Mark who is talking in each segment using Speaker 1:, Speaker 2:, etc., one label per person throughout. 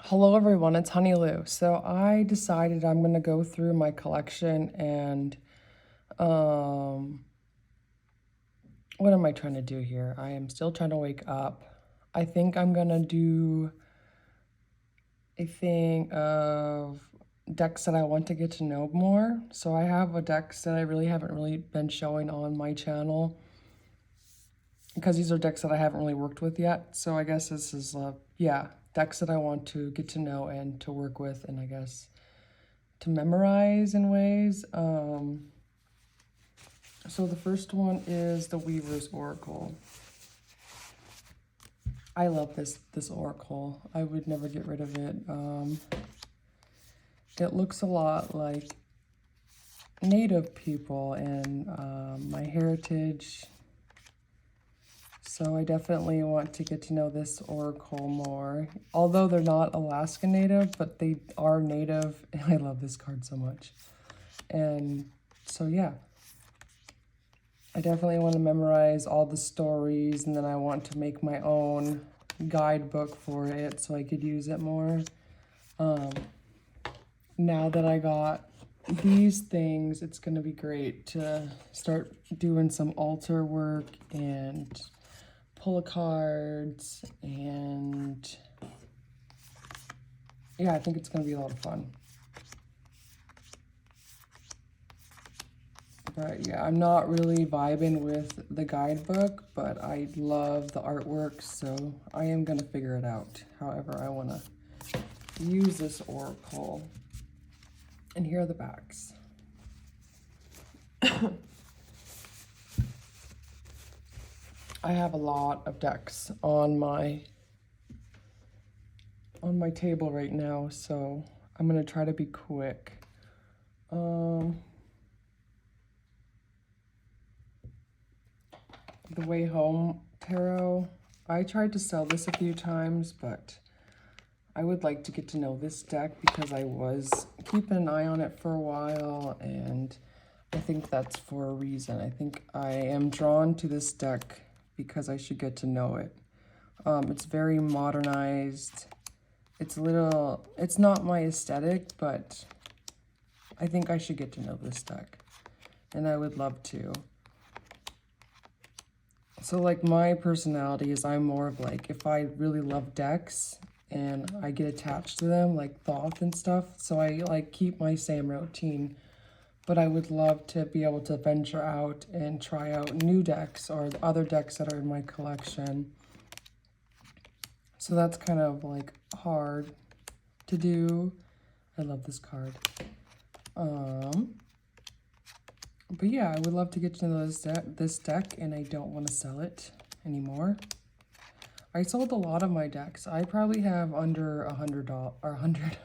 Speaker 1: Hello everyone, it's Honey Lou. So I decided I'm gonna go through my collection and what am I trying to do here? I am still trying to wake up. I think I'm gonna do a thing of decks that I want to get to know more. So I have a decks that I haven't been showing on my channel because these are decks that I haven't really worked with yet. So I guess this is decks that I want to get to know and to work with, and I guess to memorize in ways. So the first one is the Weaver's Oracle. I love this oracle. I would never get rid of it. It looks a lot like Native people and my heritage. So I definitely want to get to know this oracle more. Although they're not Alaska Native, but they are Native. And I love this card so much. And so, yeah. I definitely want to memorize all the stories, and then I want to make my own guidebook for it so I could use it more. Now that I got these things, it's going to be great to start doing some altar work and pull cards, and yeah, I think it's going to be a lot of fun. But yeah, I'm not really vibing with the guidebook, but I love the artwork, so I am going to figure it out. However, I want to use this oracle. And here are the backs. I have a lot of decks on my table right now, so I'm going to try to be quick. The Way Home Tarot. I tried to sell this a few times, but I would like to get to know this deck because I was keeping an eye on it for a while, and I think that's for a reason. I think I am drawn to this deck because I should get to know it. It's very modernized. It's not my aesthetic, but I think I should get to know this deck, and I would love to. So like my personality is I'm more of like, if I really love decks and I get attached to them, like Thoth and stuff, so I like keep my same routine, but I would love to be able to venture out and try out new decks or other decks that are in my collection. So that's kind of like hard to do. I love this card. But yeah, I would love to get to know this deck, and I don't want to sell it anymore. I sold a lot of my decks. I probably have under $100 or 100.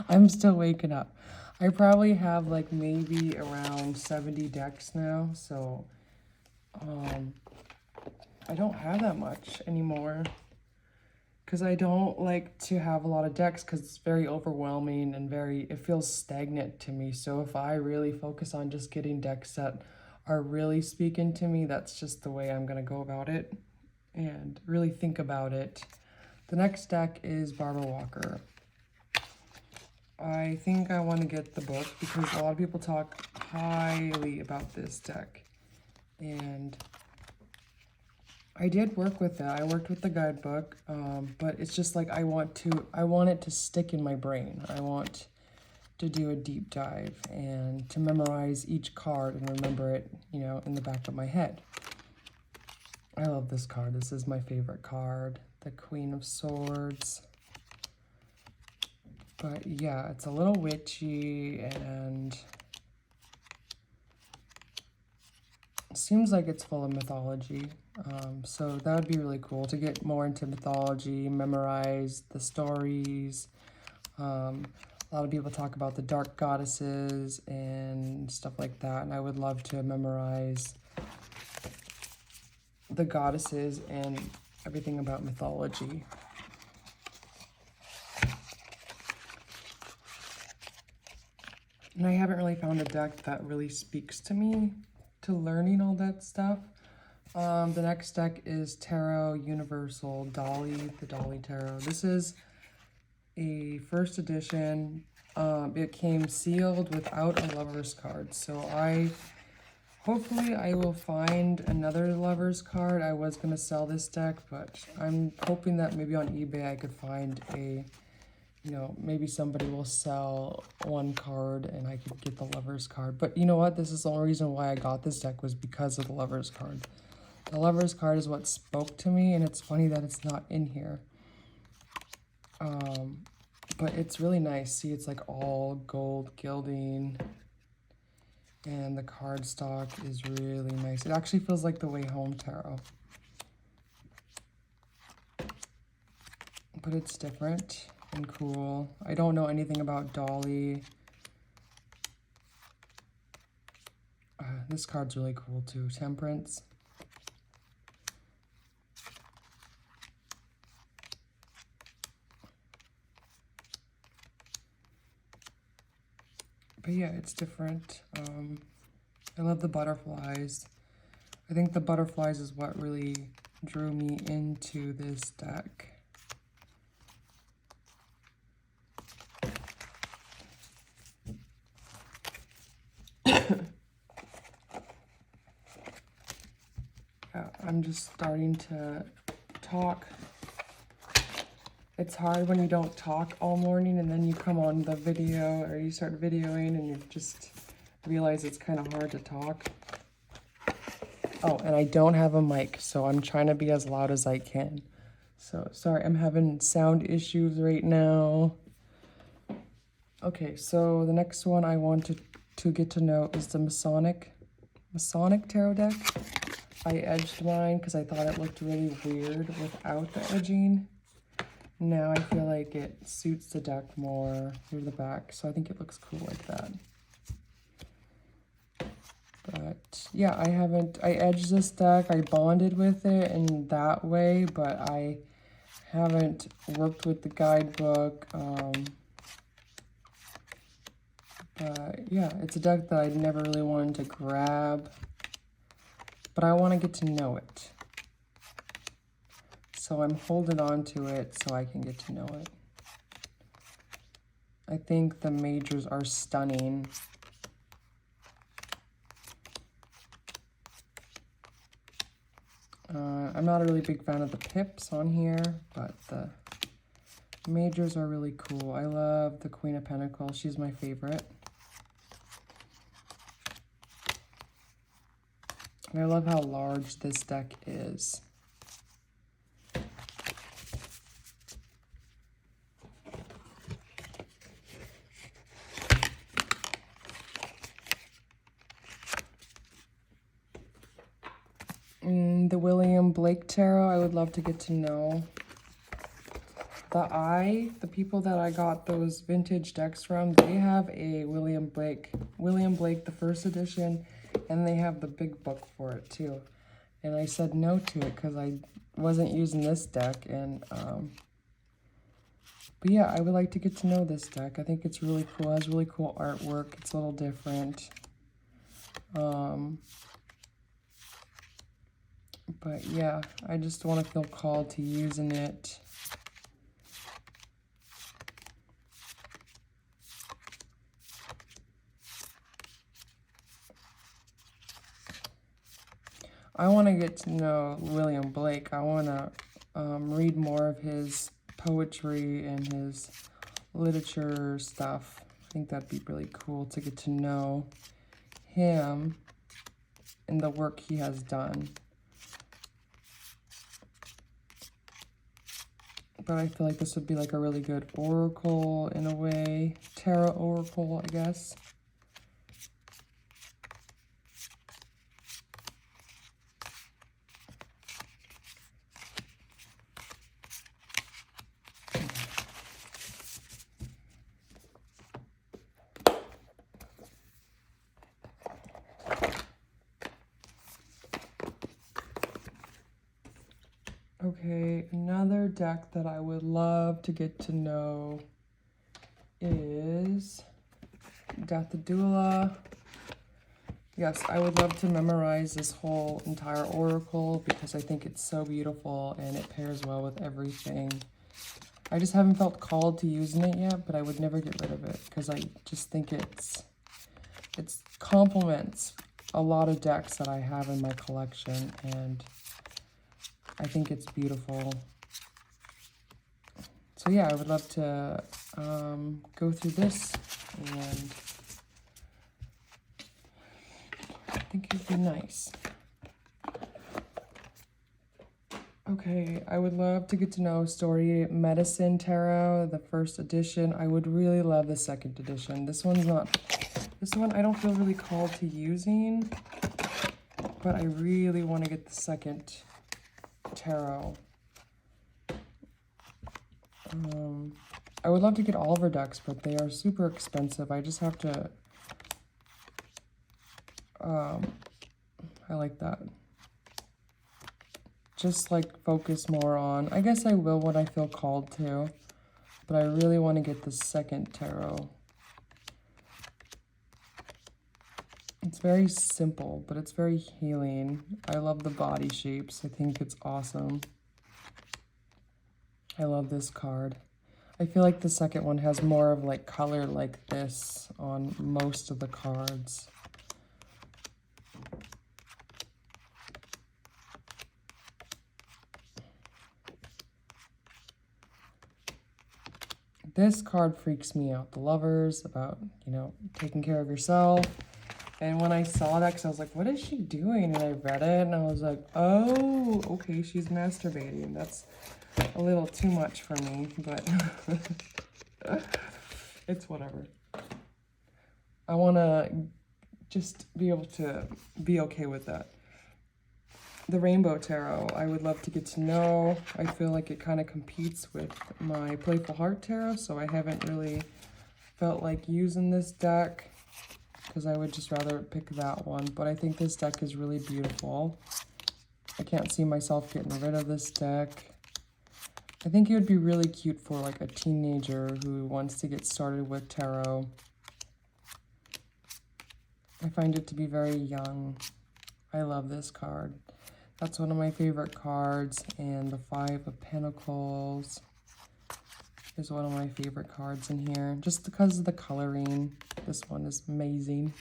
Speaker 1: I'm still waking up. I probably have like maybe around 70 decks now, so I don't have that much anymore because I don't like to have a lot of decks because it's very overwhelming and it feels stagnant to me. So if I really focus on just getting decks that are really speaking to me, that's just the way I'm going to go about it and really think about it. The next deck is Barbara Walker. I think I want to get the book because a lot of people talk highly about this deck, and I did work with it. I worked with the guidebook, but it's just like I want it to stick in my brain. I want to do a deep dive and to memorize each card and remember it, in the back of my head. I love this card. This is my favorite card, the Queen of Swords. But yeah, it's a little witchy and it seems like it's full of mythology. So that would be really cool to get more into mythology, memorize the stories. A lot of people talk about the dark goddesses and stuff like that, and I would love to memorize the goddesses and everything about mythology. And I haven't really found a deck that really speaks to me, to learning all that stuff. The next deck is Tarot Universal Dolly, the Dolly Tarot. This is a first edition. It came sealed without a lover's card. So hopefully I will find another lover's card. I was going to sell this deck, but I'm hoping that maybe on eBay I could find maybe somebody will sell one card and I could get the lover's card. But you know what? This is the only reason why I got this deck was because of the lover's card. The lover's card is what spoke to me, and it's funny that it's not in here. But it's really nice. See, it's like all gold gilding. And the cardstock is really nice. It actually feels like the Way Home Tarot. But it's different and cool. I don't know anything about Dolly. This card's really cool too. Temperance. But yeah, it's different. I love the butterflies. I think the butterflies is what really drew me into this deck. Yeah, I'm just starting to talk. It's hard when you don't talk all morning and then you come on the video or you start videoing and you just realize it's kind of hard to talk. Oh, and I don't have a mic, so I'm trying to be as loud as I can. So, sorry, I'm having sound issues right now. Okay, so the next one I wanted to get to know is the Masonic Tarot deck. I edged mine because I thought it looked really weird without the edging. Now I feel like it suits the deck more through the back, so I think it looks cool like that. But yeah, I edged this deck, I bonded with it in that way, but I haven't worked with the guidebook. But yeah, it's a deck that I never really wanted to grab, but I want to get to know it. So I'm holding on to it so I can get to know it. I think the majors are stunning. I'm not a really big fan of the pips on here, but the majors are really cool. I love the Queen of Pentacles. She's my favorite. And I love how large this deck is. The William Blake Tarot, I would love to get to know. The people that I got those vintage decks from, they have a William Blake, the first edition, and they have the big book for it too. And I said no to it because I wasn't using this deck. And but yeah, I would like to get to know this deck. I think it's really cool. It has really cool artwork. It's a little different. But yeah, I just want to feel called to using it. I want to get to know William Blake. I want to read more of his poetry and his literature stuff. I think that'd be really cool to get to know him and the work he has done. But I feel like this would be like a really good oracle in a way. Tarot oracle, I guess. Okay, another deck that I would love to get to know is Dathadula. Yes, I would love to memorize this whole entire oracle because I think it's so beautiful and it pairs well with everything. I just haven't felt called to using it yet, but I would never get rid of it because I just think it's complements a lot of decks that I have in my collection, and I think it's beautiful. So yeah, I would love to go through this, and I think it'd be nice. Okay, I would love to get to know Story Medicine Tarot, the first edition. I would really love the second edition. This one I don't feel really called to using, but I really want to get the second tarot. I would love to get all of her decks, but they are super expensive. I just have to, I like that. Just like focus more on, I guess I will when I feel called to, but I really want to get the second tarot. It's very simple, but it's very healing. I love the body shapes. I think it's awesome. I love this card. I feel like the second one has more of like color like this on most of the cards. This card freaks me out. The Lovers, about, you know, taking care of yourself. And when I saw that, because I was like, what is she doing? And I read it, and I was like, oh, okay, she's masturbating. That's a little too much for me, but it's whatever. I want to just be able to be okay with that. The Rainbow Tarot, I would love to get to know. I feel like it kind of competes with my Playful Heart Tarot, so I haven't really felt like using this deck because I would just rather pick that one. But I think this deck is really beautiful. I can't see myself getting rid of this deck. I think it would be really cute for like a teenager who wants to get started with tarot. I find it to be very young. I love this card. That's one of my favorite cards, and the Five of Pentacles is one of my favorite cards in here, just because of the coloring. This one is amazing.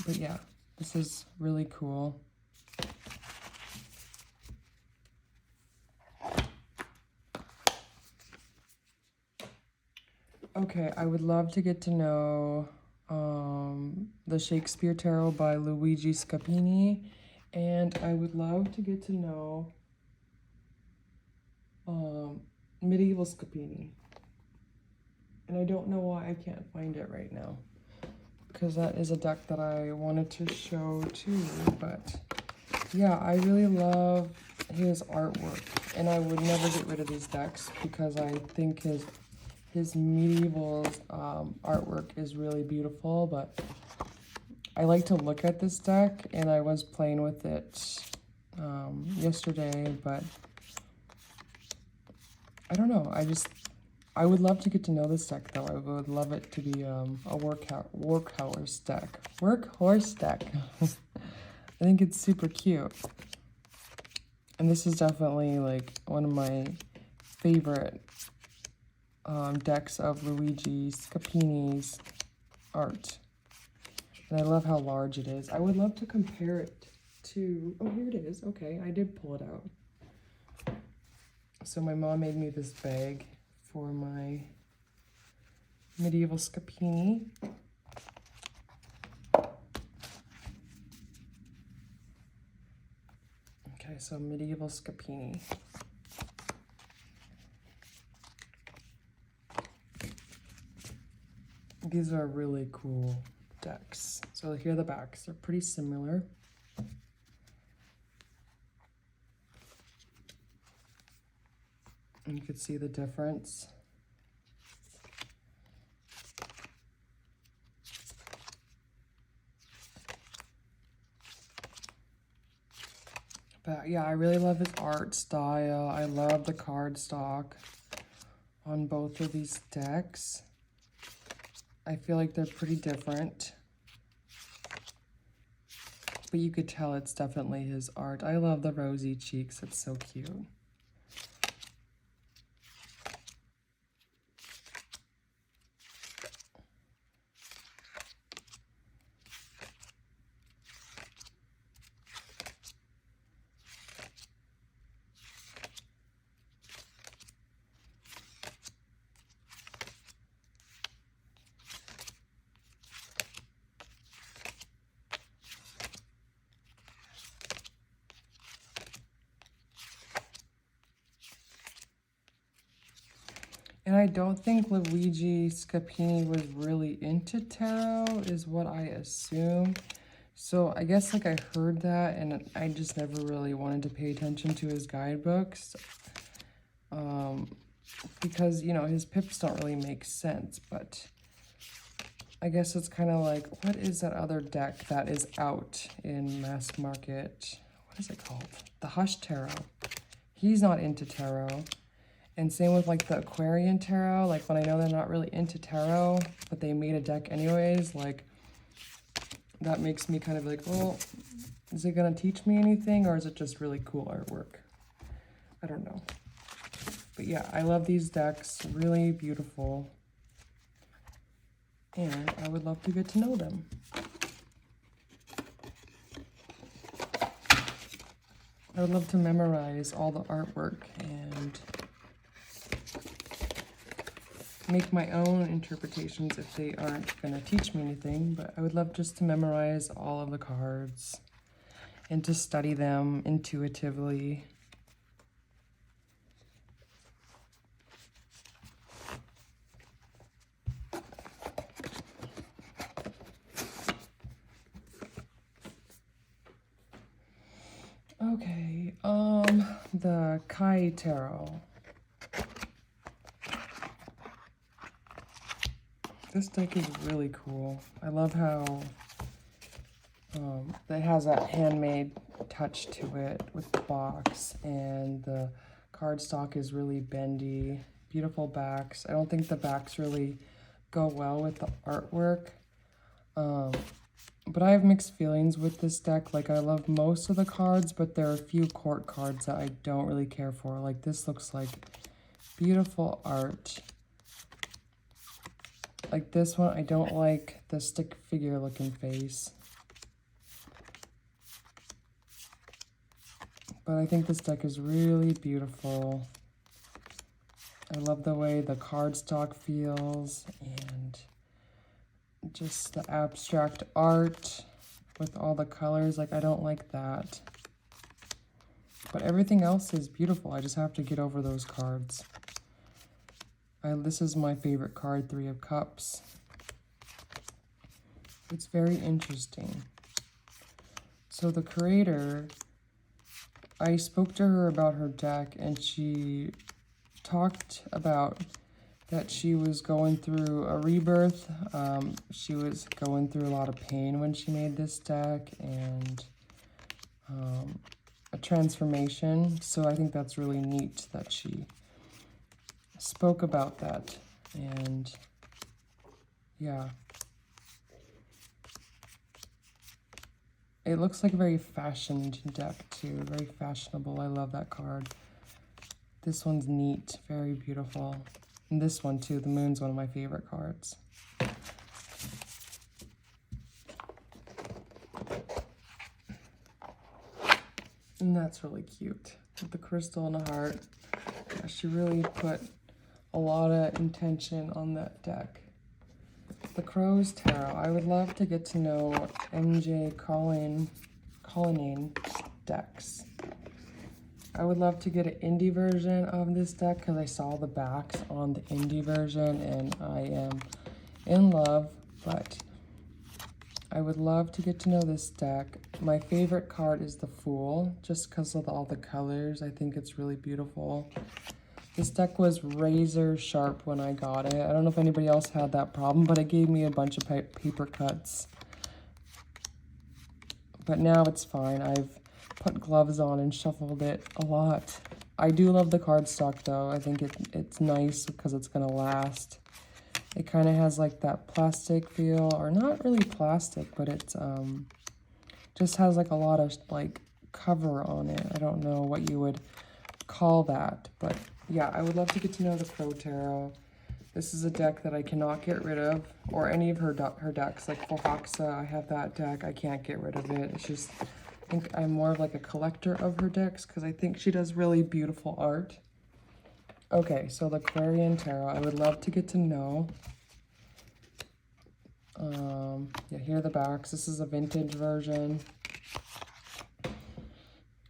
Speaker 1: But yeah, this is really cool. Okay, I would love to get to know the Shakespeare Tarot by Luigi Scapini, and I would love to get to know Medieval Scapini. And I don't know why I can't find it right now, because that is a deck that I wanted to show too. But yeah, I really love his artwork, and I would never get rid of these decks because I think his medieval artwork is really beautiful. But I like to look at this deck, and I was playing with it yesterday, but I don't know. I would love to get to know this deck, though. I would love it to be a workhorse deck. Workhorse deck. I think it's super cute. And this is definitely like one of my favorite decks of Luigi Scapini's art. And I love how large it is. I would love to compare it to, oh, here it is. Okay, I did pull it out. So my mom made me this bag for my Medieval Scapini. Okay, so Medieval Scapini. These are really cool decks. So here are the backs. They're pretty similar. And you can see the difference. But yeah, I really love his art style. I love the cardstock on both of these decks. I feel like they're pretty different, but you could tell it's definitely his art. I love the rosy cheeks. It's so cute. And I don't think Luigi Scapini was really into tarot, is what I assume. So I guess like I heard that and I just never really wanted to pay attention to his guidebooks. Because, you know, his pips don't really make sense, but I guess it's kind of like, what is that other deck that is out in mass market? What is it called? The Hush Tarot. He's not into tarot. And same with like the Aquarium Tarot. Like when I know they're not really into tarot, but they made a deck anyways, like that makes me kind of like, well, is it going to teach me anything or is it just really cool artwork? I don't know. But yeah, I love these decks. Really beautiful. And I would love to get to know them. I would love to memorize all the artwork and make my own interpretations if they aren't going to teach me anything, but I would love just to memorize all of the cards and to study them intuitively. Okay, the Kai Tarot. This deck is really cool. I love how it has that handmade touch to it with the box, and the cardstock is really bendy. Beautiful backs. I don't think the backs really go well with the artwork. But I have mixed feelings with this deck. Like, I love most of the cards, but there are a few court cards that I don't really care for. Like, this looks like beautiful art. Like this one, I don't like the stick figure looking face. But I think this deck is really beautiful. I love the way the cardstock feels and just the abstract art with all the colors. Like, I don't like that. But everything else is beautiful. I just have to get over those cards. This is my favorite card, Three of Cups. It's very interesting. So the creator, I spoke to her about her deck, and she talked about that she was going through a rebirth. She was going through a lot of pain when she made this deck, and a transformation. So I think that's really neat that she spoke about that. And yeah, it looks like a very fashioned deck too, very fashionable. I love that card. This one's neat, very beautiful. And this one too, the moon's one of my favorite cards. And that's really cute with the crystal and a heart. Yeah, she really put a lot of intention on that deck. The Crow's Tarot. I would love to get to know MJ Collinane decks. I would love to get an indie version of this deck because I saw the backs on the indie version and I am in love, but I would love to get to know this deck. My favorite card is the Fool, just because of all the colors. I think it's really beautiful. This deck was razor sharp when I got it. I don't know if anybody else had that problem, but it gave me a bunch of paper cuts. But now it's fine. I've put gloves on and shuffled it a lot. I do love the cardstock though. I think it's nice because it's gonna last. It kind of has like that plastic feel, or not really plastic, but it's just has like a lot of like cover on it. I don't know what you would call that, but yeah, I would love to get to know the Crow Tarot. This is a deck that I cannot get rid of, or any of her decks. Like for Hoxa, I have that deck. I can't get rid of it. It's just, I think I'm more of like a collector of her decks because I think she does really beautiful art. Okay, so the Aquarium Tarot, I would love to get to know. Yeah, here are the backs. This is a vintage version.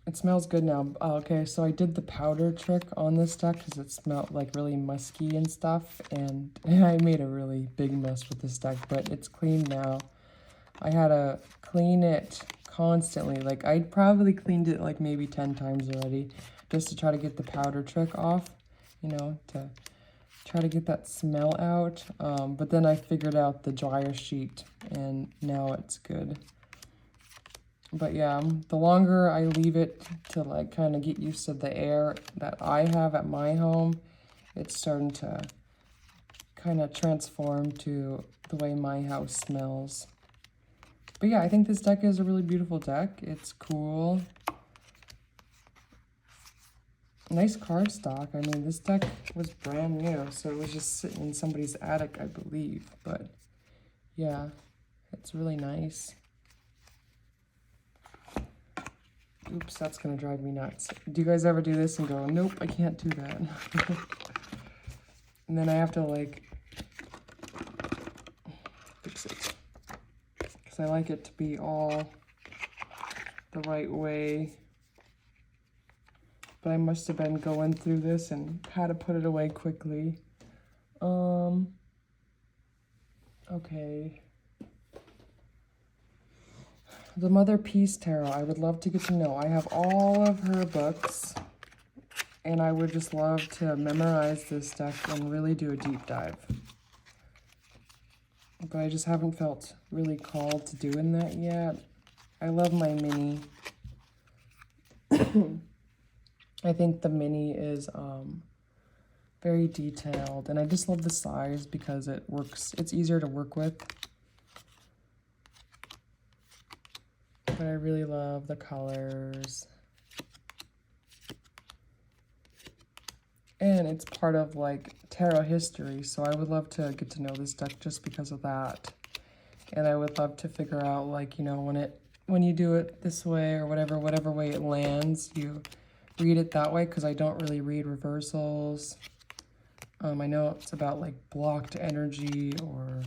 Speaker 1: It smells good now. Okay, so I did the powder trick on this deck because it smelled like really musky and stuff, and I made a really big mess with this deck, but it's clean now. I had to clean it constantly. Like, I'd probably cleaned it like maybe 10 times already just to try to get the powder trick off, you know, to try to get that smell out. But then I figured out the dryer sheet, and now it's good. But yeah, the longer I leave it to like kind of get used to the air that I have at my home, it's starting to kind of transform to the way my house smells. But yeah, I think this deck is a really beautiful deck. It's cool. Nice card stock. I mean, this deck was brand new, so it was just sitting in somebody's attic, I believe. But yeah, it's really nice. Oops, that's gonna drive me nuts. Do you guys ever do this and go, nope, I can't do that? And then I have to like fix it. Because I like it to be all the right way. But I must have been going through this and had to put it away quickly. Okay. The Mother Peace Tarot, I would love to get to know. I have all of her books, and I would just love to memorize this deck and really do a deep dive. But I just haven't felt really called to doing that yet. I love my mini. I think the mini is very detailed, and I just love the size because it's easier to work with. But I really love the colors. And it's part of like tarot history, so I would love to get to know this deck just because of that. And I would love to figure out, like, you know, when you do it this way or whatever way it lands, you read it that way, because I don't really read reversals. I know it's about like blocked energy or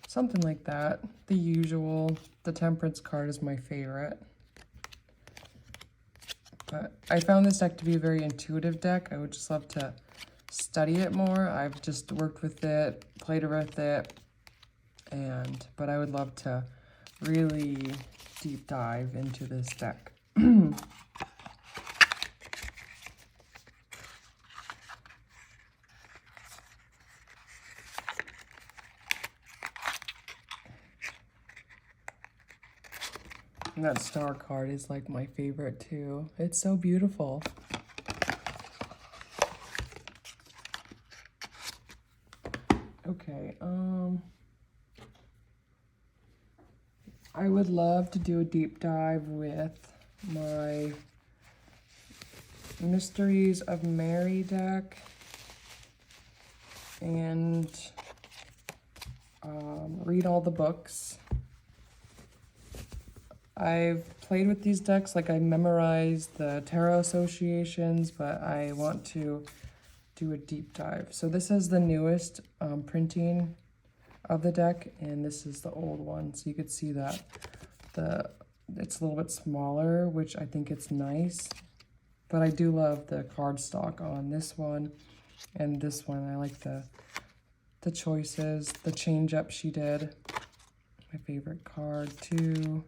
Speaker 1: something like that. The usual. The Temperance card is my favorite. But I found this deck to be a very intuitive deck. I would just love to study it more. I've just worked with it, played with it, but I would love to really deep dive into this deck. And that star card is like my favorite too. It's so beautiful. Okay, I would love to do a deep dive with my Mysteries of Mary deck and read all the books. I've played with these decks, like I memorized the tarot associations, but I want to do a deep dive. So this is the newest printing of the deck, and this is the old one. So you could see that it's a little bit smaller, which I think it's nice. But I do love the cardstock on this one and this one. I like the choices, the change up she did. My favorite card too.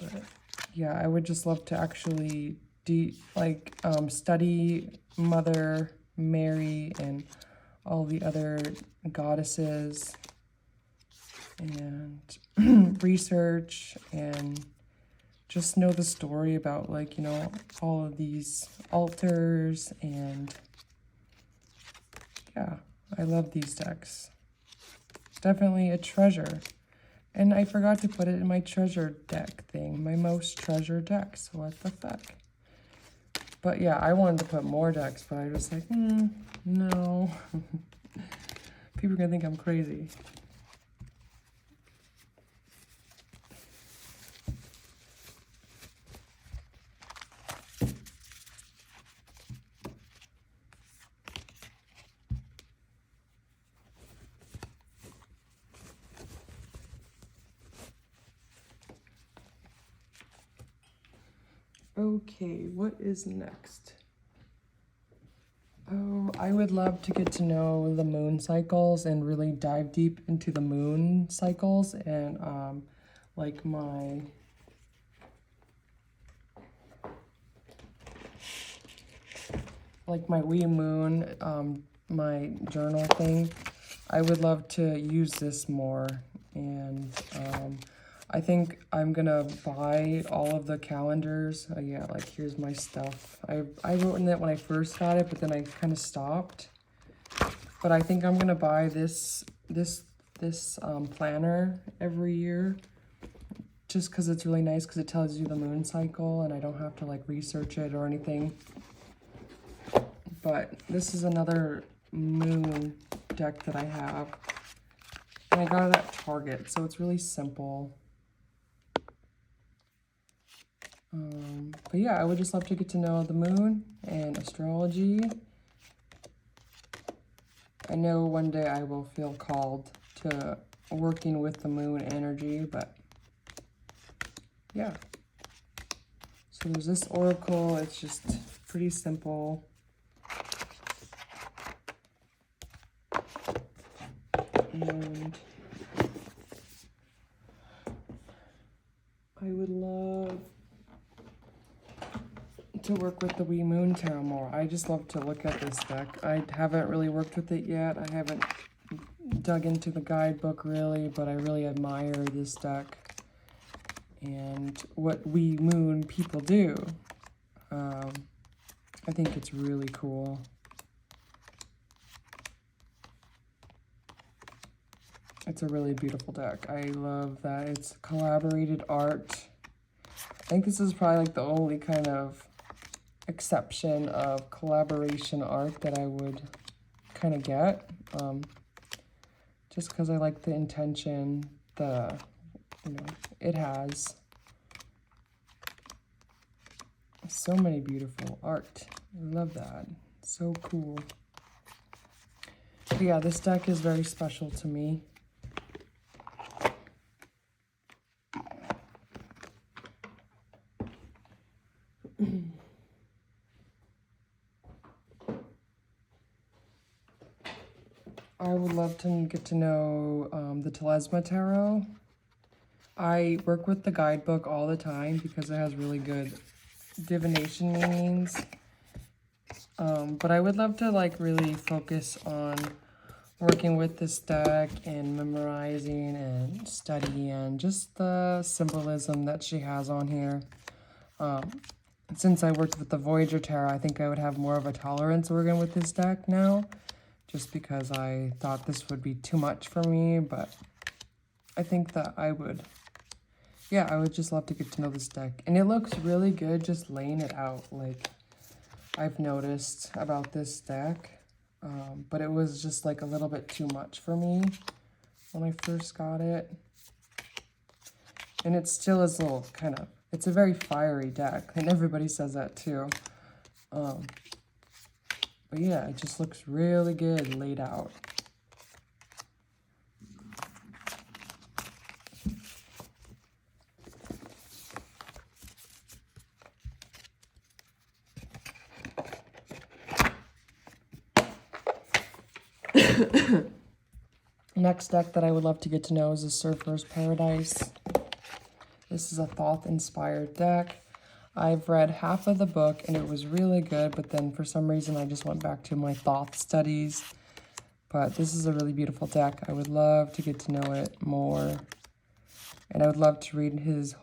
Speaker 1: But yeah, I would just love to actually study Mother Mary and all the other goddesses and research and just know the story about, like, you know, all of these altars. And yeah, I love these decks. Definitely a treasure. And I forgot to put it in my treasure deck thing, my most treasured decks. What the fuck? But yeah, I wanted to put more decks, but I was like, no. People are gonna think I'm crazy. Okay, what is next? I would love to get to know the moon cycles and really dive deep into the moon cycles and like my wee moon, my journal thing. I would love to use this more, and I think I'm gonna buy all of the calendars. Yeah, like here's my stuff. I wrote in it when I first got it, but then I kind of stopped. But I think I'm gonna buy this planner every year, just because it's really nice because it tells you the moon cycle and I don't have to like research it or anything. But this is another moon deck that I have, and I got it at Target, so it's really simple. But yeah, I would just love to get to know the moon and astrology. I know one day I will feel called to working with the moon energy, but yeah. So there's this oracle. It's just pretty simple. And I would love to work with the Wee Moon Tarot more. I just love to look at this deck. I haven't really worked with it yet. I haven't dug into the guidebook really, but I really admire this deck and what Wee Moon people do. I think it's really cool. It's a really beautiful deck. I love that it's collaborated art. I think this is probably like the only kind of exception of collaboration art that I would kind of get, just because I like the intention it has. So many beautiful art. I love that. So cool. But yeah, this deck is very special to me. I would love to get to know the Talasma Tarot. I work with the guidebook all the time because it has really good divination meanings. But I would love to like really focus on working with this deck and memorizing and studying just the symbolism that she has on here. Since I worked with the Voyager Tarot, I think I would have more of a tolerance working with this deck now, just because I thought this would be too much for me, but I think that I would just love to get to know this deck. And it looks really good just laying it out, like I've noticed about this deck, but it was just like a little bit too much for me when I first got it. And it still is a little kind of, it's a very fiery deck, and everybody says that too. But yeah, it just looks really good laid out. Next deck that I would love to get to know is the Surfer's Paradise. This is a Thoth-inspired deck. I've read half of the book and it was really good, but then for some reason I just went back to my Thoth studies. But this is a really beautiful deck. I would love to get to know it more. And I would love to read his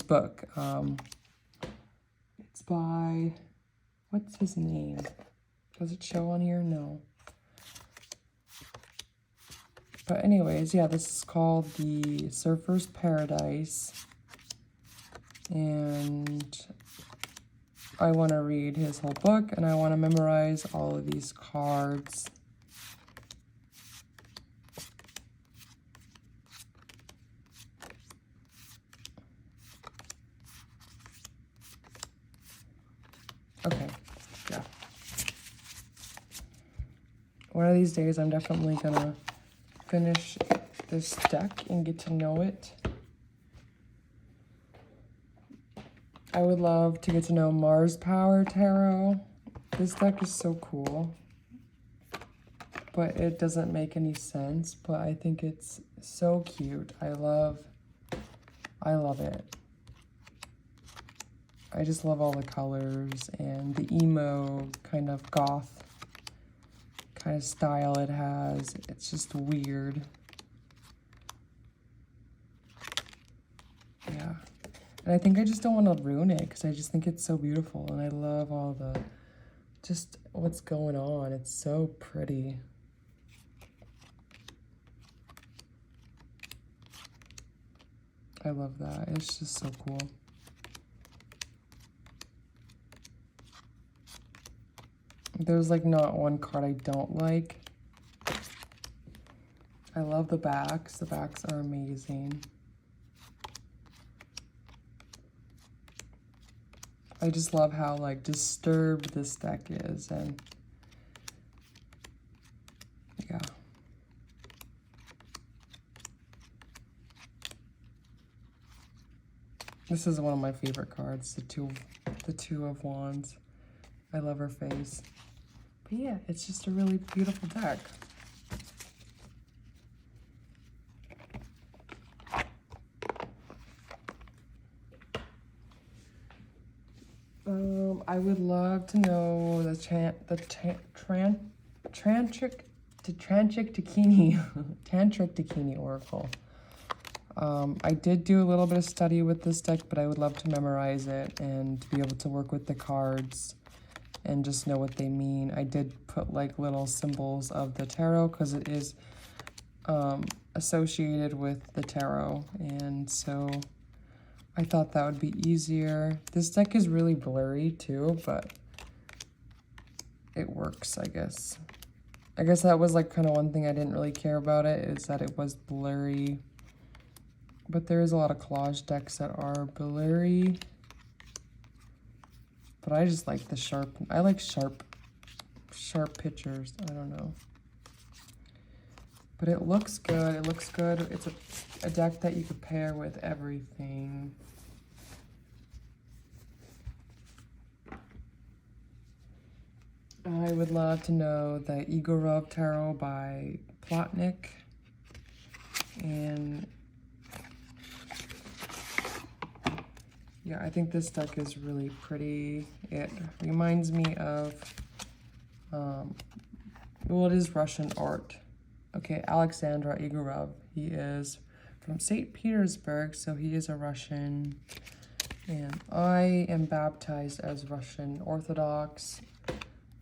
Speaker 1: book. It's by, what's his name? Does it show on here? No. But anyways, yeah, this is called the Surfer's Paradise. And I want to read his whole book, and I want to memorize all of these cards. Okay, yeah. One of these days, I'm definitely gonna finish this deck and get to know it. I would love to get to know Mars Power Tarot. This deck is so cool, but it doesn't make any sense, but I think it's so cute. I love it. I just love all the colors and the emo kind of goth kind of style it has. It's just weird. Yeah. And I think I just don't want to ruin it because I just think it's so beautiful and I love all the, just what's going on. It's so pretty. I love that. It's just so cool. There's like not one card I don't like. I love the backs. The backs are amazing. I just love how like disturbed this deck is, and yeah. This is one of my favorite cards, the two of Wands. I love her face. But yeah, it's just a really beautiful deck. I would love to know the Tantric Dakini Oracle. I did do a little bit of study with this deck, but I would love to memorize it and to be able to work with the cards and just know what they mean. I did put like little symbols of the tarot because it is associated with the tarot, and so I thought that would be easier. This deck is really blurry too, but it works, I guess. I guess that was like kind of one thing I didn't really care about it, is that it was blurry. But there is a lot of collage decks that are blurry. But I just like the sharp, I like sharp pictures. I don't know. But it looks good. It looks good. It's a deck that you could pair with everything. I would love to know the Igorov Tarot by Plotnik. And yeah, I think this deck is really pretty. It reminds me of, well, it is Russian art. Okay, Alexander Igorov. He is from St. Petersburg, so he is a Russian. And I am baptized as Russian Orthodox.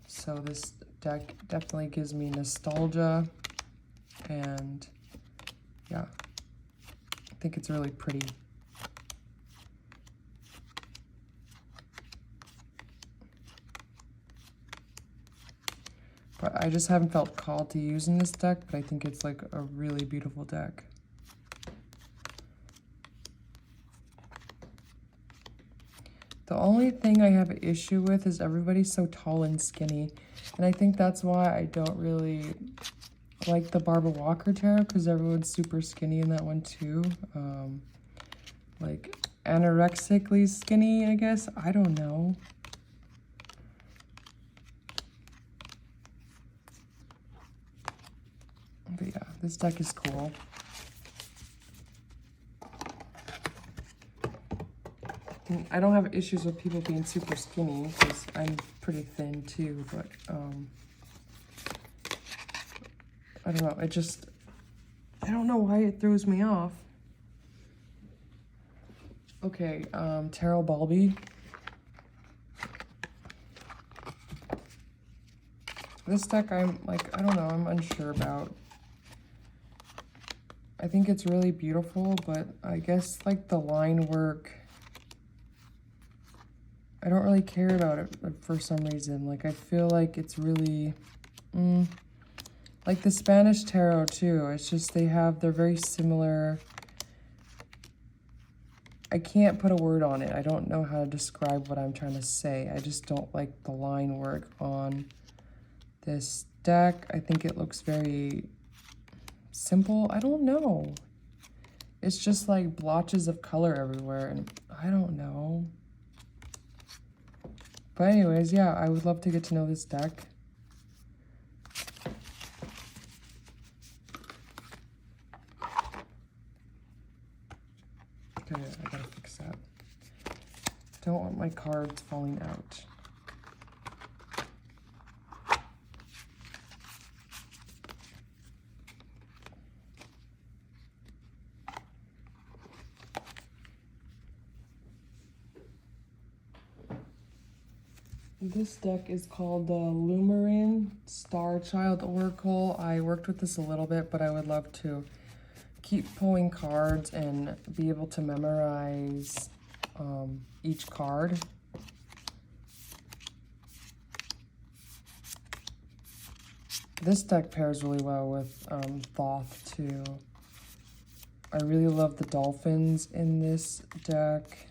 Speaker 1: So this deck definitely gives me nostalgia. And yeah, I think it's really pretty. But I just haven't felt called to using this deck, but I think it's like a really beautiful deck. The only thing I have an issue with is everybody's so tall and skinny. And I think that's why I don't really like the Barbara Walker Tarot, because everyone's super skinny in that one too. Like anorexically skinny, I guess. I don't know. But yeah, this deck is cool. I don't have issues with people being super skinny because I'm pretty thin too, but I don't know, I don't know why it throws me off. Okay, Terrell Balby. This deck I'm like, I don't know, I'm unsure about. I think it's really beautiful, but I guess like the line work, I don't really care about it for some reason. Like I feel like it's really, like the Spanish tarot too. It's just they're very similar. I can't put a word on it. I don't know how to describe what I'm trying to say. I just don't like the line work on this deck. I think it looks very simple. I don't know. It's just like blotches of color everywhere, and I don't know. But anyways, yeah, I would love to get to know this deck. Okay, I gotta fix that. Don't want my cards falling out. This deck is called the Lumarin Star Child Oracle. I worked with this a little bit, but I would love to keep pulling cards and be able to memorize each card. This deck pairs really well with Thoth too. I really love the dolphins in this deck.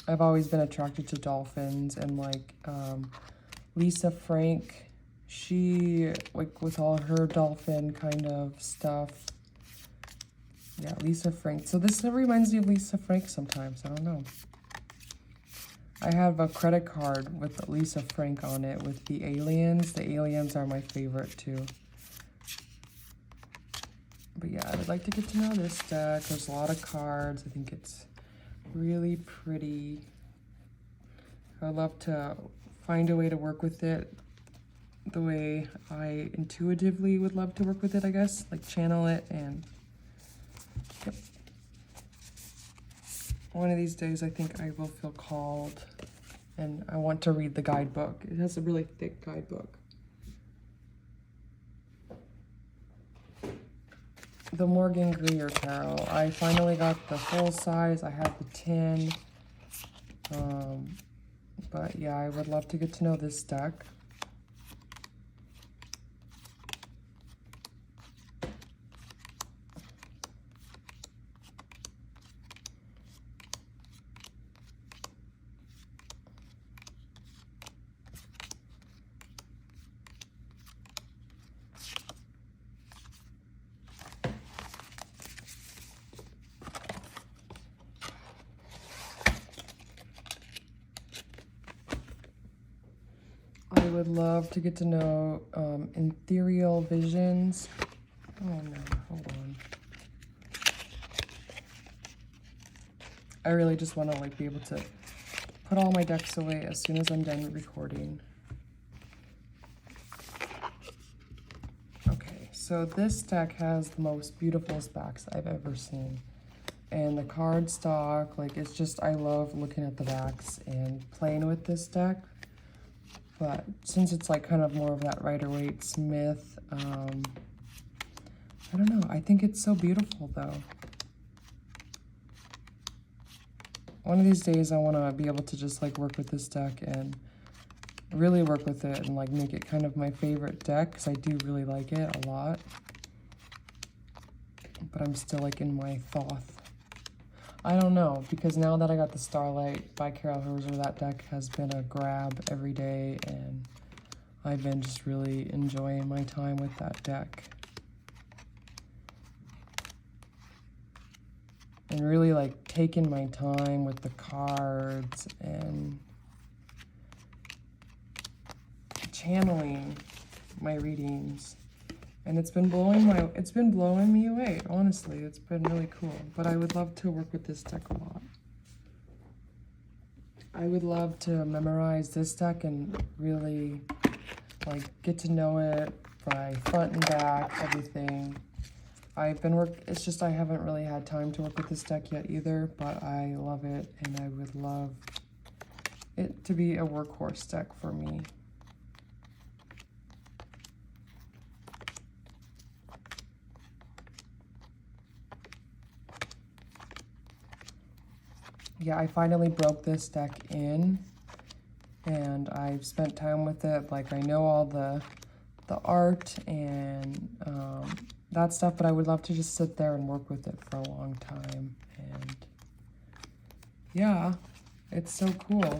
Speaker 1: I've always been attracted to dolphins, and like Lisa Frank, she, like with all her dolphin kind of stuff. Yeah, Lisa Frank. So this reminds me of Lisa Frank sometimes, I don't know. I have a credit card with Lisa Frank on it with the aliens. The aliens are my favorite too. But yeah, I would like to get to know this deck. There's a lot of cards. I think it's really pretty. I'd love to find a way to work with it the way I intuitively would love to work with it, I guess. Like channel it and yep. One of these days I think I will feel called and I want to read the guidebook. It has a really thick guidebook. The Morgan Greer Tarot. I finally got the full size. I have the 10. But yeah, I would love to get to know this deck. I would love to get to know ethereal visions. Oh no, hold on. I really just want to like be able to put all my decks away as soon as I'm done recording. Okay, so this deck has the most beautiful backs I've ever seen. And the card stock, like it's just, I love looking at the backs and playing with this deck. But since it's like kind of more of that Rider-Waite Smith, I don't know. I think it's so beautiful though. One of these days I want to be able to just like work with this deck and really work with it and like make it kind of my favorite deck because I do really like it a lot. But I'm still like in my Thoth. I don't know, because now that I got the Starlight by Carol Herzer, that deck has been a grab every day, and I've been just really enjoying my time with that deck. And really like taking my time with the cards and channeling my readings. And it's been blowing me away, honestly. It's been really cool. But I would love to work with this deck a lot. I would love to memorize this deck and really like get to know it by front and back, everything. It's just I haven't really had time to work with this deck yet either, but I love it and I would love it to be a workhorse deck for me. Yeah, I finally broke this deck in and I've spent time with it. Like I know all the art and that stuff, but I would love to just sit there and work with it for a long time. And yeah, it's so cool.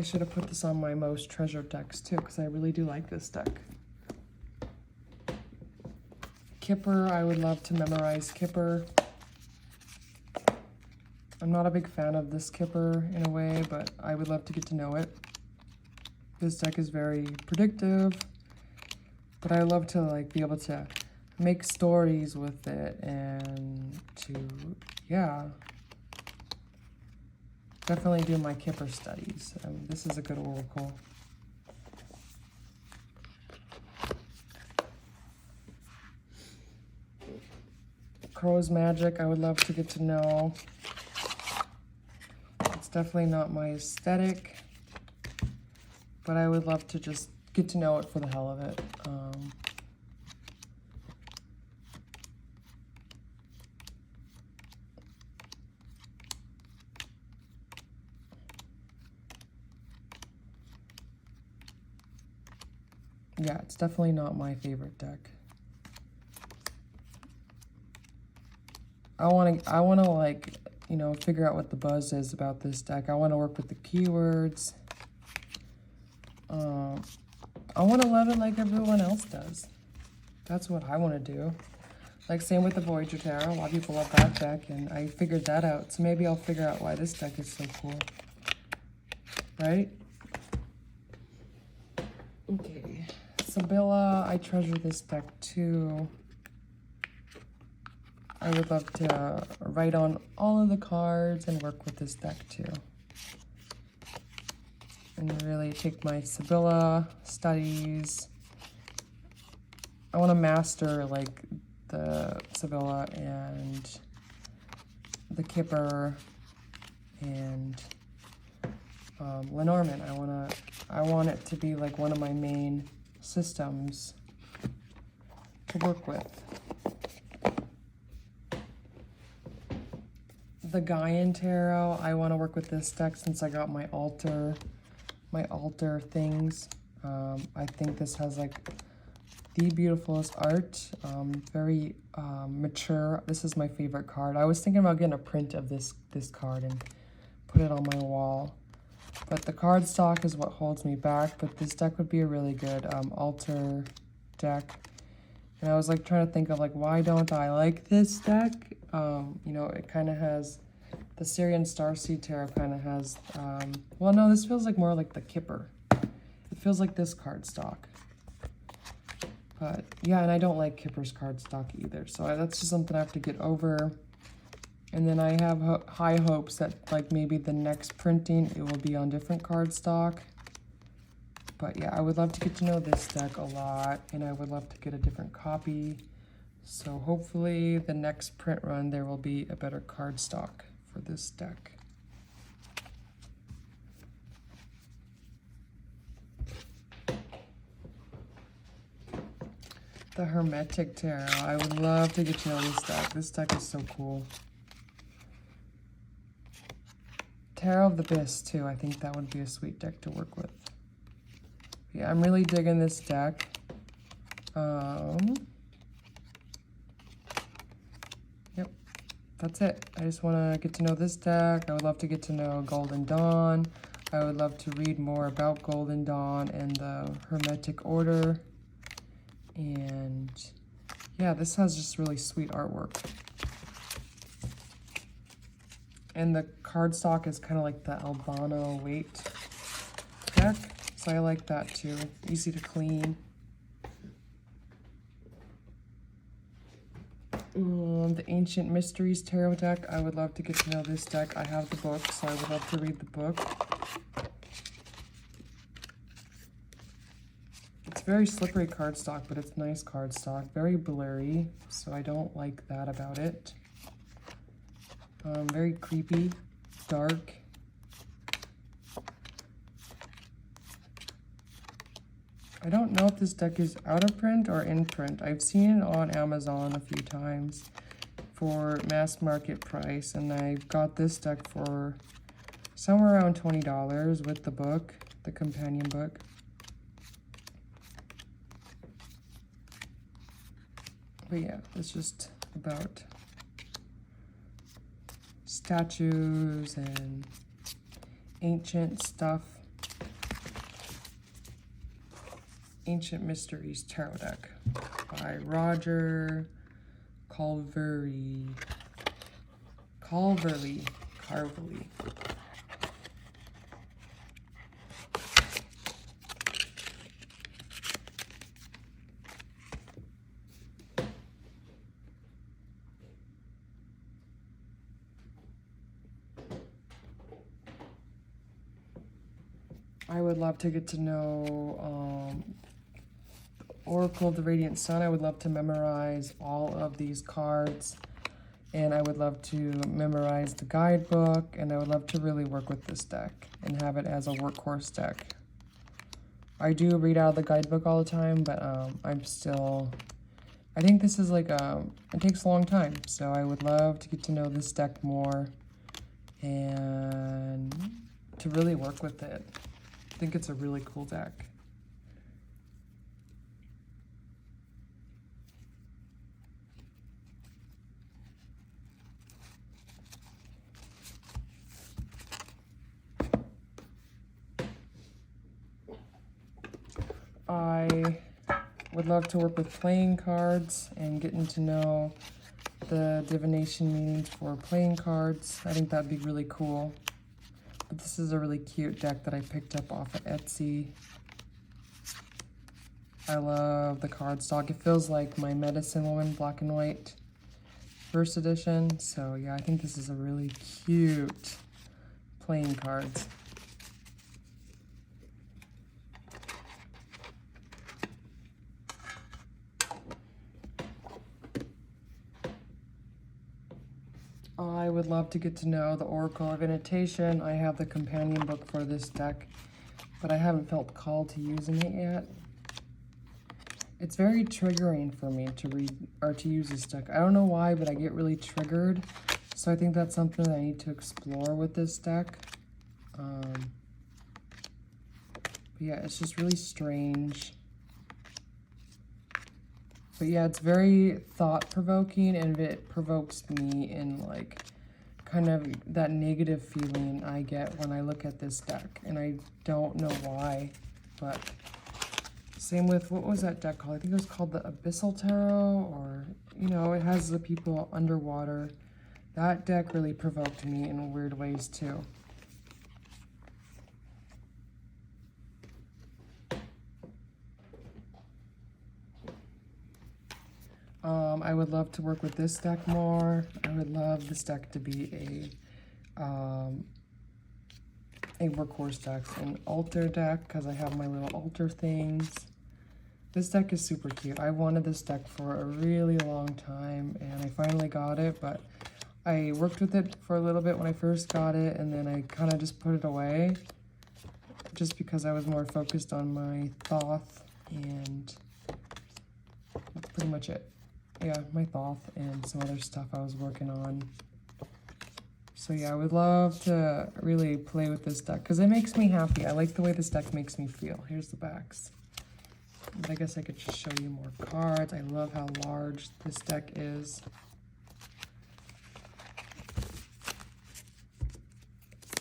Speaker 1: I should have put this on my most treasured decks too, because I really do like this deck. Kipper, I would love to memorize Kipper. I'm not a big fan of this Kipper in a way, but I would love to get to know it. This deck is very predictive, but I love to like be able to make stories with it and to, yeah, definitely do my Kipper studies. This is a good oracle. Crow's Magic, I would love to get to know. It's definitely not my aesthetic, but I would love to just get to know it for the hell of it. Yeah, it's definitely not my favorite deck. I want to like, you know, figure out what the buzz is about this deck. I want to work with the keywords. I want to love it like everyone else does. That's what I want to do. Like same with the Voyager Tarot. A lot of people love that deck, and I figured that out. So maybe I'll figure out why this deck is so cool. Right? Okay. So Billa, I treasure this deck too. I would love to write on all of the cards and work with this deck too. And really take my Sibylla studies. I want to master like the Sibylla and the Kipper and Lenormand. I want it to be like one of my main systems to work with. The Gaian Tarot, I want to work with this deck since I got my altar things. I think this has like the beautifulest art, very mature. This is my favorite card. I was thinking about getting a print of this card and put it on my wall, but the card stock is what holds me back. But this deck would be a really good altar deck. And I was like trying to think of like, why don't I like this deck? You know, it kind of has, the Syrian Starseed Tarot kind of has, well, no, this feels like more like the Kipper. It feels like this card stock. But yeah, and I don't like Kipper's card stock either. So that's just something I have to get over. And then I have high hopes that like maybe the next printing, it will be on different card stock. But yeah, I would love to get to know this deck a lot, and I would love to get a different copy. So hopefully the next print run, there will be a better card stock for this deck. The Hermetic Tarot, I would love to get to know this deck. This deck is so cool. Tarot of the Abyss too, I think that would be a sweet deck to work with. Yeah, I'm really digging this deck. Yep, that's it. I just want to get to know this deck. I would love to get to know Golden Dawn. I would love to read more about Golden Dawn and the Hermetic Order. And yeah, this has just really sweet artwork. And the cardstock is kind of like the Albano weight deck. So I like that too. Easy to clean. The Ancient Mysteries Tarot deck. I would love to get to know this deck. I have the book, so I would love to read the book. It's very slippery cardstock, but it's nice cardstock. Very blurry, so I don't like that about it. Very creepy, dark. I don't know if this deck is out of print or in print. I've seen it on Amazon a few times for mass market price, and I got this deck for somewhere around $20 with the book, the companion book. But yeah, it's just about statues and ancient stuff. Ancient Mysteries Tarot deck by Roger Carverley. I would love to get to know Oracle of the Radiant Sun. I would love to memorize all of these cards, and I would love to memorize the guidebook, and I would love to really work with this deck and have it as a workhorse deck. I do read out of the guidebook all the time, but I think this is like it takes a long time, so I would love to get to know this deck more and to really work with it. I think it's a really cool deck. I would love to work with playing cards and getting to know the divination meanings for playing cards. I think that'd be really cool. But this is a really cute deck that I picked up off of Etsy. I love the cardstock. It feels like my Medicine Woman black and white first edition. So yeah, I think this is a really cute playing cards. I would love to get to know the Oracle of Annotation. I have the companion book for this deck, but I haven't felt called to using it yet. It's very triggering for me to read or to use this deck. I don't know why, but I get really triggered. So I think that's something that I need to explore with this deck. But yeah, it's just really strange. But yeah, it's very thought-provoking, and it provokes me in like kind of that negative feeling I get when I look at this deck. And I don't know why, but same with, what was that deck called? I think it was called the Abyssal Tarot, or, you know, it has the people underwater. That deck really provoked me in weird ways too. I would love to work with this deck more. I would love this deck to be a workhorse deck, an altar deck, because I have my little altar things. This deck is super cute. I wanted this deck for a really long time, and I finally got it, but I worked with it for a little bit when I first got it, and then I kind of just put it away, just because I was more focused on my Thoth, and that's pretty much it. Yeah, my Thoth and some other stuff I was working on. So yeah, I would love to really play with this deck because it makes me happy. I like the way this deck makes me feel. Here's the backs. But I guess I could just show you more cards. I love how large this deck is.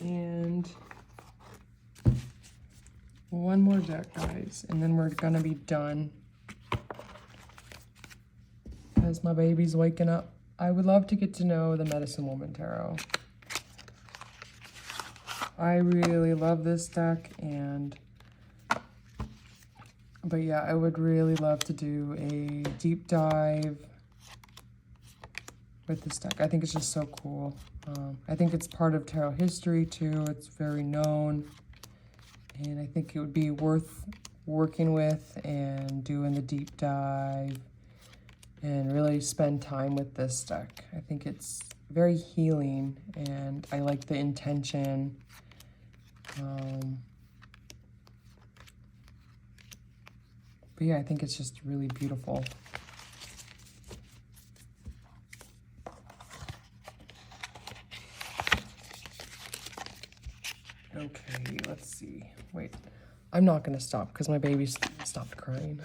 Speaker 1: And one more deck, guys, and then we're gonna be done. As my baby's waking up, I would love to get to know the Medicine Woman Tarot. I really love this deck, but yeah, I would really love to do a deep dive with this deck. I think it's just so cool. I think it's part of tarot history too. It's very known, and I think it would be worth working with and doing the deep dive and really spend time with this deck. I think it's very healing, and I like the intention. But yeah, I think it's just really beautiful. Okay, let's see. Wait, I'm not gonna stop because my baby's stopped crying.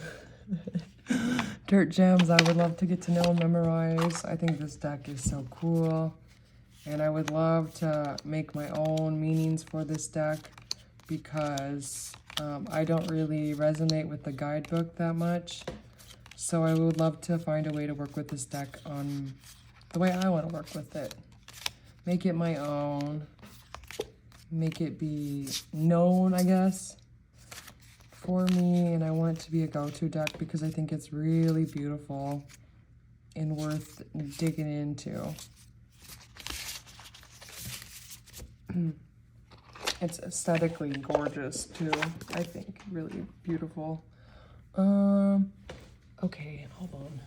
Speaker 1: Dirt gems, I would love to get to know and memorize. I think this deck is so cool. And I would love to make my own meanings for this deck because I don't really resonate with the guidebook that much, so I would love to find a way to work with this deck on the way I want to work with it. Make it my own, make it be known, I guess, for me, and I want it to be a go-to deck because I think it's really beautiful and worth digging into. It's aesthetically gorgeous too, I think. Really beautiful. Okay, hold on.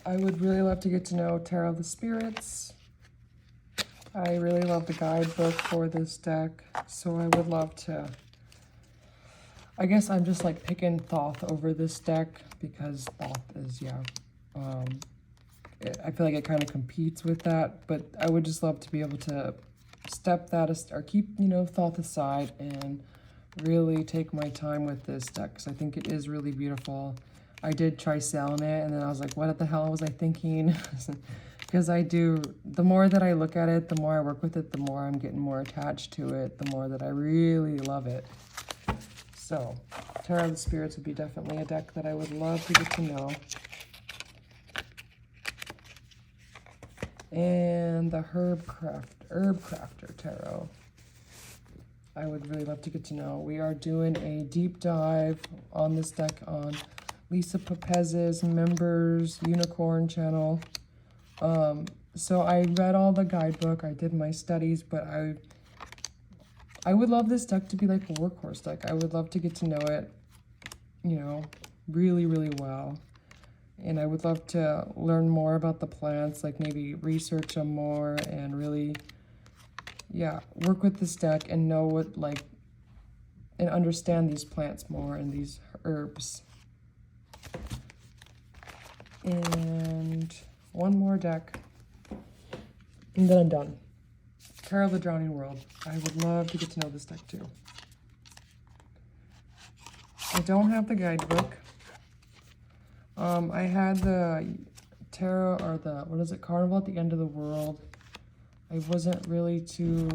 Speaker 1: I would really love to get to know Tarot of the Spirits. I really love the guidebook for this deck, so I would love to... I guess I'm just like picking Thoth over this deck because Thoth is, I feel like it kind of competes with that, but I would just love to be able to step that or keep, Thoth aside and really take my time with this deck because I think it is really beautiful. I did try selling it and then I was like, what the hell was I thinking? Because the more that I look at it, the more I work with it, the more I'm getting more attached to it, the more that I really love it. So, Tarot of the Spirits would be definitely a deck that I would love to get to know. And the Herb Crafter Tarot, I would really love to get to know. We are doing a deep dive on this deck on Lisa Pepez's members unicorn channel. So I read all the guidebook, I did my studies, but I would love this deck to be like a workhorse deck. I would love to get to know it, really, really well. And I would love to learn more about the plants, like maybe research them more and really, work with this deck and know and understand these plants more and these herbs. And one more deck, and then I'm done. Tarot of the Drowning World. I would love to get to know this deck too. I don't have the guidebook. I had the tarot or the Carnival at the End of the World. I wasn't really too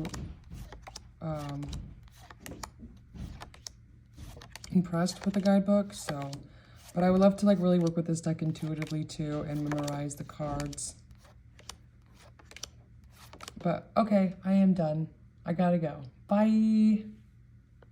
Speaker 1: impressed with the guidebook, but I would love to really work with this deck intuitively too and memorize the cards. But okay, I am done. I gotta go. Bye.